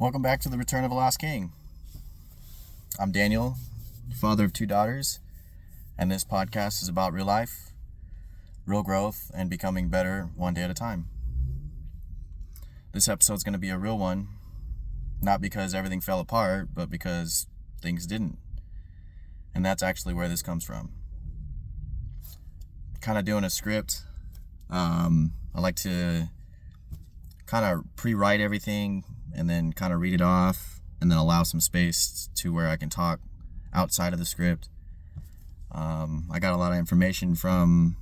Welcome back to the Return of a Lost King. I'm Daniel, father of 2 daughters, and this podcast is about real life, real growth, and becoming better one day at a time. This episode's going to be a real one, not because everything fell apart, but because things didn't. And that's actually where this comes from. Kind of doing a script. I like to kind of pre-write everything and then kind of read it off and then allow some space to where I can talk outside of the script. I got a lot of information from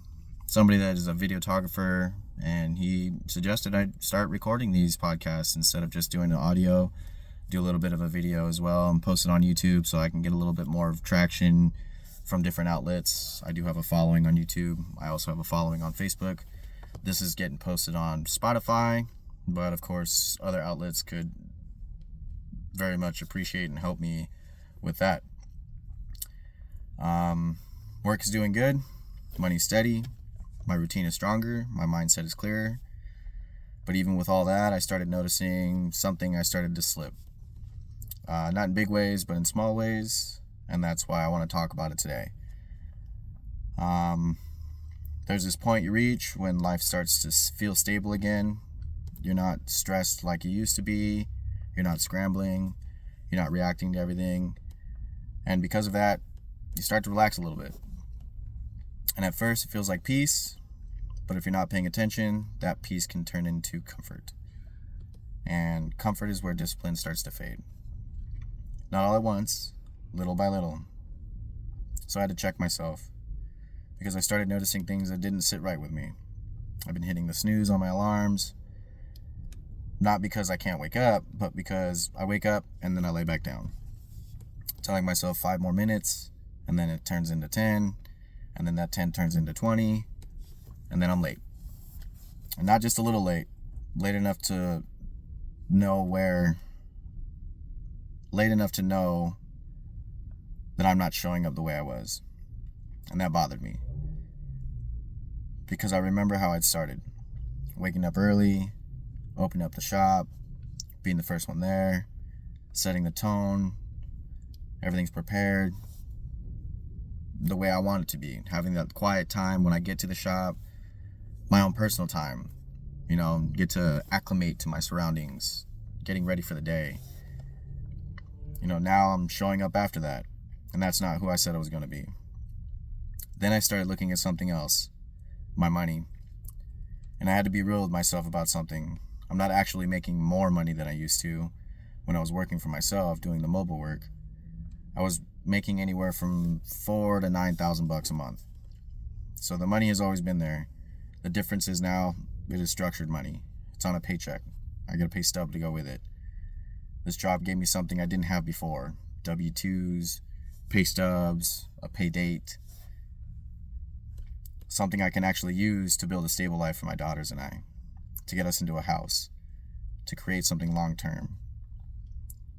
somebody that is a videographer, and he suggested I start recording these podcasts instead of just doing the audio, do a little bit of a video as well and post it on YouTube so I can get a little bit more of traction from different outlets. I do have a following on YouTube. I also have a following on Facebook. This is getting posted on Spotify, but of course other outlets could very much appreciate and help me with that. Work is doing good, money's steady, my routine is stronger, my mindset is clearer. But even with all that, I started noticing something. I started to slip. Not in big ways, but in small ways, and that's why I want to talk about it today. There's this point you reach when life starts to feel stable again. You're not stressed like you used to be. You're not scrambling. You're not reacting to everything. And because of that, you start to relax a little bit. And at first, it feels like peace. But if you're not paying attention, that peace can turn into comfort. And comfort is where discipline starts to fade. Not all at once, little by little. So I had to check myself, because I started noticing things that didn't sit right with me. I've been hitting the snooze on my alarms, not because I can't wake up, but because I wake up and then I lay back down, telling myself 5 more minutes, and then it turns into 10, and then that 10 turns into 20, and then I'm late. And not just a little late enough to know that I'm not showing up the way I was. And that bothered me, because I remember how I'd started. Waking up early, opening up the shop, being the first one there, setting the tone, everything's prepared the way I want it to be. Having that quiet time when I get to the shop, my own personal time, get to acclimate to my surroundings, getting ready for the day. Now I'm showing up after that, and that's not who I said I was going to be. Then I started looking at something else, my money. And I had to be real with myself about something. I'm not actually making more money than I used to when I was working for myself doing the mobile work. I was making anywhere from $4,000 to $9,000 a month. So the money has always been there. The difference is now it is structured money. It's on a paycheck. I get a pay stub to go with it. This job gave me something I didn't have before. W-2s, pay stubs, a pay date. Something I can actually use to build a stable life for my daughters and I, to get us into a house, to create something long term.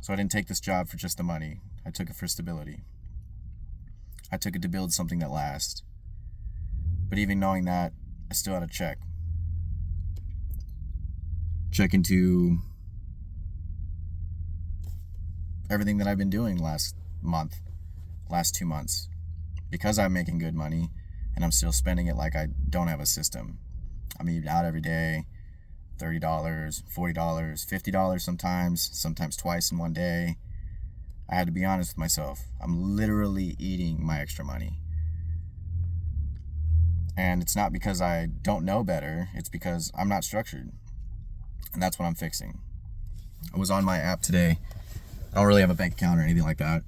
So I didn't take this job for just the money. I took it for stability. I took it to build something that lasts. But even knowing that, I still had to check into everything that I've been doing last 2 months. Because I'm making good money and I'm still spending it like I don't have a system. I'm eating out every day, $30, $40, $50 sometimes twice in one day. I had to be honest with myself. I'm literally eating my extra money. And it's not because I don't know better, it's because I'm not structured. And that's what I'm fixing. I was on my app today. I don't really have a bank account or anything like that.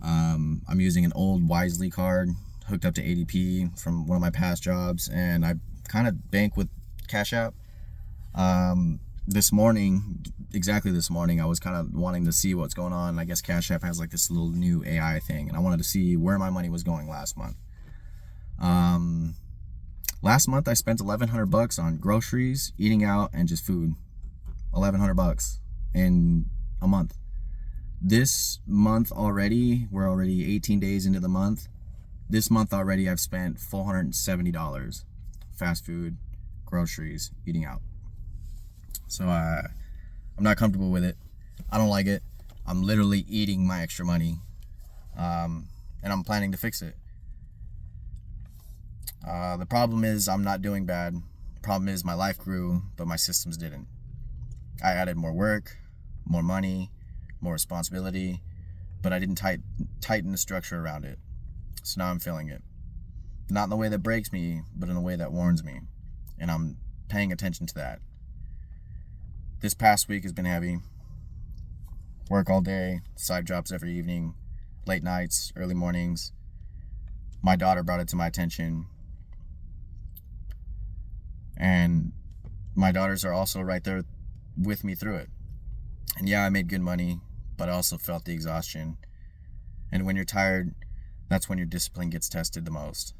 I'm using an old Wisely card hooked up to ADP from one of my past jobs, and I kind of bank with Cash App. This morning, I was kind of wanting to see what's going on. I guess Cash App has like this little new AI thing, and I wanted to see where my money was going last month. Last month I spent $1,100 on groceries, eating out, and just food. $1,100 in a month. This month already, we're already 18 days into the month. This month already I've spent $470. Fast food, groceries, eating out. So I'm not comfortable with it. I don't like it. I'm literally eating my extra money. And I'm planning to fix it. The problem is I'm not doing bad. The problem is my life grew, but my systems didn't. I added more work, more money, more responsibility, but I didn't tighten the structure around it. So now I'm feeling it. Not in the way that breaks me, but in a way that warns me. And I'm paying attention to that. This past week has been heavy. Work all day, side jobs every evening, late nights, early mornings. My daughter brought it to my attention. And my daughters are also right there with me through it. And yeah, I made good money, but I also felt the exhaustion. And when you're tired, that's when your discipline gets tested the most.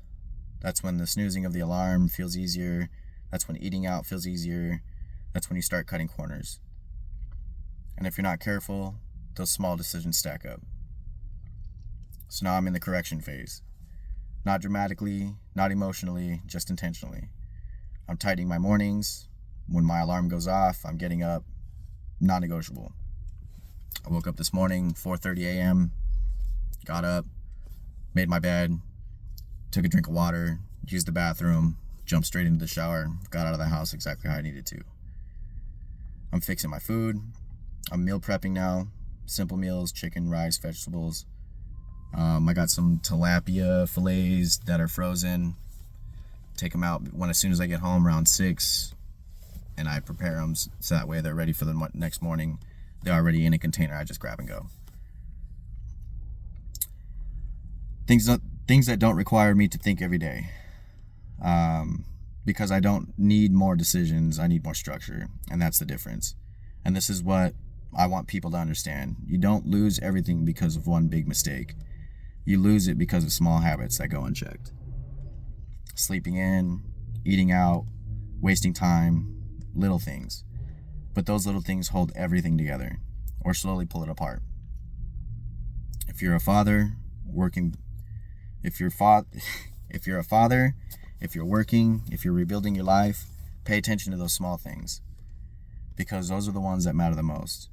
That's when the snoozing of the alarm feels easier. That's when eating out feels easier. That's when you start cutting corners. And if you're not careful, those small decisions stack up. So now I'm in the correction phase. Not dramatically, not emotionally, just intentionally. I'm tightening my mornings. When my alarm goes off, I'm getting up. Non-negotiable. I woke up this morning, 4:30 a.m., got up, made my bed, took a drink of water, used the bathroom, jumped straight into the shower, got out of the house exactly how I needed to. I'm fixing my food. I'm meal prepping now. Simple meals, chicken, rice, vegetables. I got some tilapia fillets that are frozen. Take them out as soon as I get home around 6, and I prepare them so that way they're ready for the next morning. They're already in a container. I just grab and go. Things that don't require me to think every day. Because I don't need more decisions, I need more structure, and that's the difference. And this is what I want people to understand. You don't lose everything because of one big mistake. You lose it because of small habits that go unchecked. Sleeping in, eating out, wasting time, little things. But those little things hold everything together, or slowly pull it apart. If you're a father, if you're working, if you're rebuilding your life, pay attention to those small things, because those are the ones that matter the most.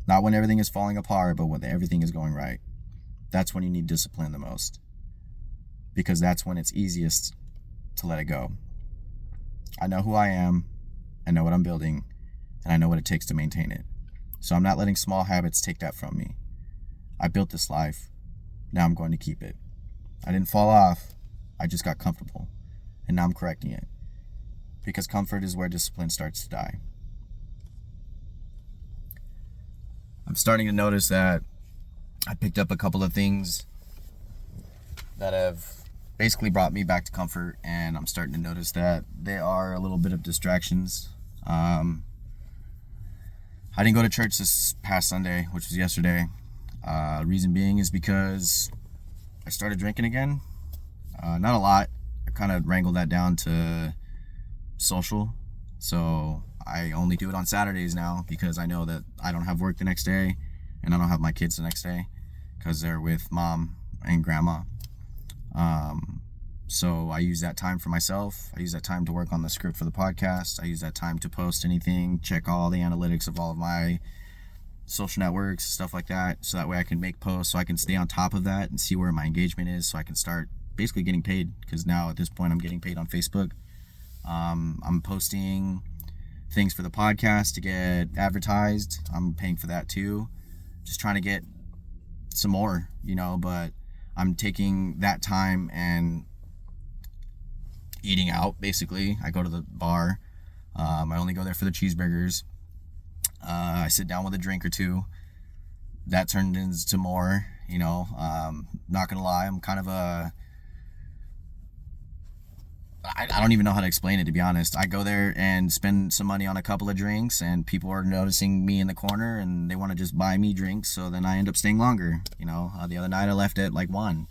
Not when everything is falling apart, but when everything is going right. That's when you need discipline the most, because that's when it's easiest to let it go. I know who I am, I know what I'm building, and I know what it takes to maintain it. So I'm not letting small habits take that from me. I built this life, now I'm going to keep it. I didn't fall off, I just got comfortable, and now I'm correcting it, because comfort is where discipline starts to die. I'm starting to notice that I picked up a couple of things that have basically brought me back to comfort, and I'm starting to notice that they are a little bit of distractions. I didn't go to church this past Sunday, which was yesterday. Reason being is because I started drinking again. Not a lot. I kind of wrangled that down to social. So I only do it on Saturdays now, because I know that I don't have work the next day, and I don't have my kids the next day because they're with mom and grandma. So I use that time for myself. I use that time to work on the script for the podcast. I use that time to post anything, check all the analytics of all of my social networks, stuff like that, so that way I can make posts, so I can stay on top of that and see where my engagement is, so I can start basically getting paid, because now at this point I'm getting paid on Facebook. I'm posting things for the podcast to get advertised. I'm paying for that too, just trying to get some more, but I'm taking that time and eating out. Basically, I go to the bar. I only go there for the cheeseburgers. I sit down with a drink or two. That turned into more, not gonna lie, I'm kind of I don't even know how to explain it, to be honest. I go there and spend some money on a couple of drinks, and people are noticing me in the corner, and they want to just buy me drinks, so then I end up staying longer. The other night I left at like 1.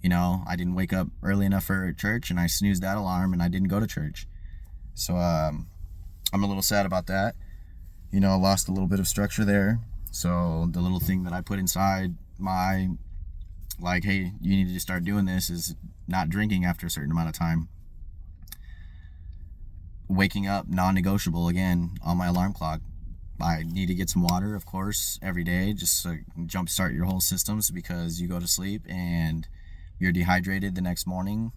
I didn't wake up early enough for church, and I snoozed that alarm, and I didn't go to church. So I'm a little sad about that. I lost a little bit of structure there. So the little thing that I put inside my, like, hey, you need to start doing this, is not drinking after a certain amount of time. Waking up, non-negotiable again on my alarm clock. I need to get some water, of course, every day, just to jumpstart your whole systems, because you go to sleep and you're dehydrated the next morning.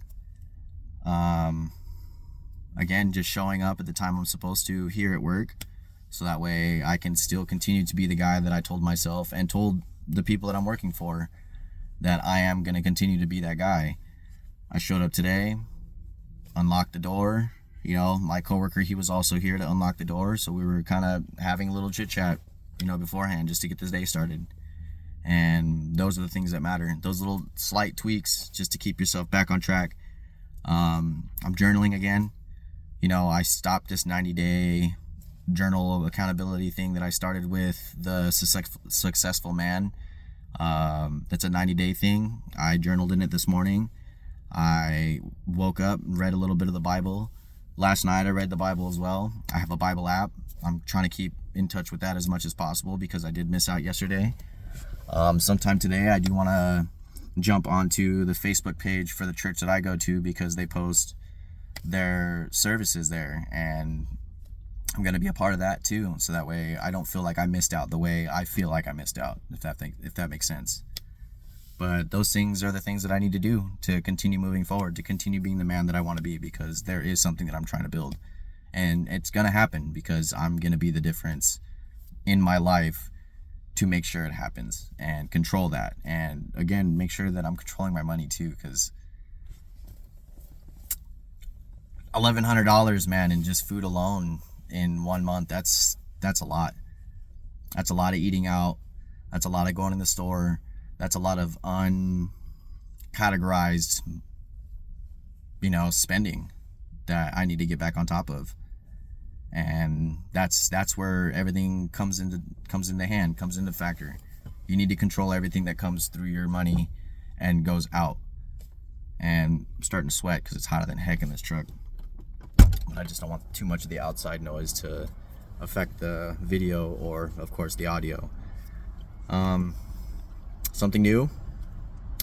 Again, just showing up at the time I'm supposed to here at work, so that way I can still continue to be the guy that I told myself and told the people that I'm working for that I am going to continue to be that guy. I showed up today, unlocked the door. My coworker, he was also here to unlock the door, so we were kind of having a little chit chat, beforehand, just to get this day started. And those are the things that matter. Those little slight tweaks just to keep yourself back on track. I'm journaling again. I stopped this 90-day journal accountability thing that I started with the Successful Man. That's a 90-day thing. I journaled in it this morning. I woke up and read a little bit of the Bible. Last night I read the Bible as well. I have a Bible app. I'm trying to keep in touch with that as much as possible because I did miss out yesterday. Sometime today I do want to jump onto the Facebook page for the church that I go to, because they post their services there, and I'm going to be a part of that too, so that way I don't feel like I missed out the way I feel like I missed out, if that makes sense. But those things are the things that I need to do to continue moving forward, to continue being the man that I want to be, because there is something that I'm trying to build, and it's going to happen because I'm going to be the difference in my life to make sure it happens and control that. And again, make sure that I'm controlling my money too, because $1,100, man, in just food alone in 1 month, that's a lot. That's a lot of eating out. That's a lot of going in the store. That's a lot of uncategorized, spending that I need to get back on top of. And that's where everything comes into factor. You need to control everything that comes through your money and goes out. And I'm starting to sweat because it's hotter than heck in this truck. But I just don't want too much of the outside noise to affect the video or, of course, the audio. Something new.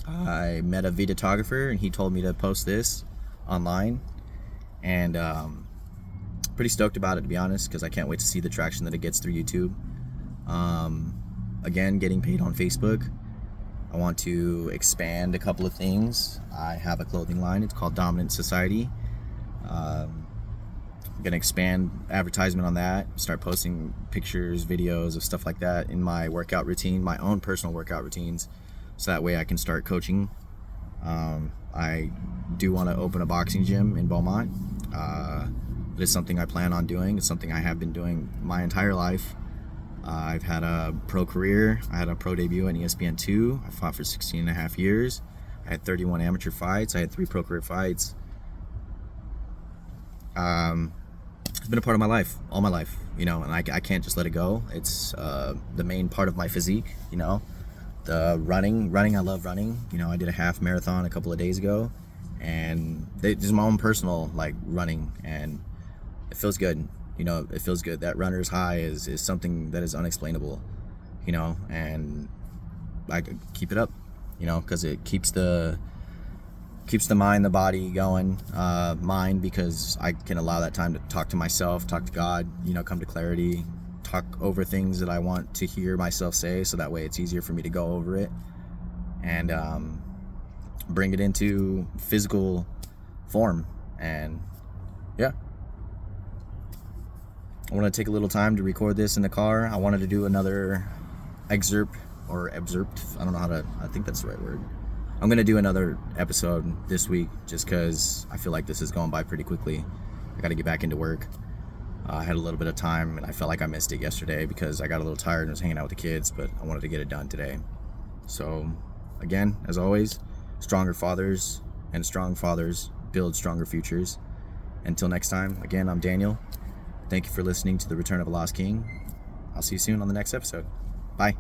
I met a videographer and he told me to post this online, and pretty stoked about it, to be honest, because I can't wait to see the traction that it gets through YouTube. Again, getting paid on Facebook. I want to expand a couple of things. I have a clothing line. It's called Dominant Society. I'm gonna expand advertisement on that, start posting pictures, videos of stuff like that in my workout routine, my own personal workout routines, so that way I can start coaching. I do want to open a boxing gym in Beaumont. It is something I plan on doing. It's something I have been doing my entire life. I've had a pro career. I had a pro debut in ESPN2. I fought for 16 and a half years. I had 31 amateur fights. I had 3 pro career fights. It's been a part of my life, all my life, and I can't just let it go. It's the main part of my physique, the running, I love running. I did a half marathon a couple of days ago, and this is my own personal running, and it feels good. It feels good. That runner's high is something that is unexplainable, and I keep it up, because it keeps the mind, the body going. Mind, because I can allow that time to talk to myself, talk to God, come to clarity, talk over things that I want to hear myself say, so that way it's easier for me to go over it and bring it into physical form. And yeah, I want to take a little time to record this in the car. I wanted to do another excerpt. I don't know I think that's the right word. I'm going to do another episode this week just because I feel like this is going by pretty quickly. I got to get back into work. I had a little bit of time and I felt like I missed it yesterday because I got a little tired and was hanging out with the kids, but I wanted to get it done today. So again, as always, stronger fathers and strong fathers build stronger futures. Until next time, again, I'm Daniel. Thank you for listening to The Return of a Lost King. I'll see you soon on the next episode. Bye.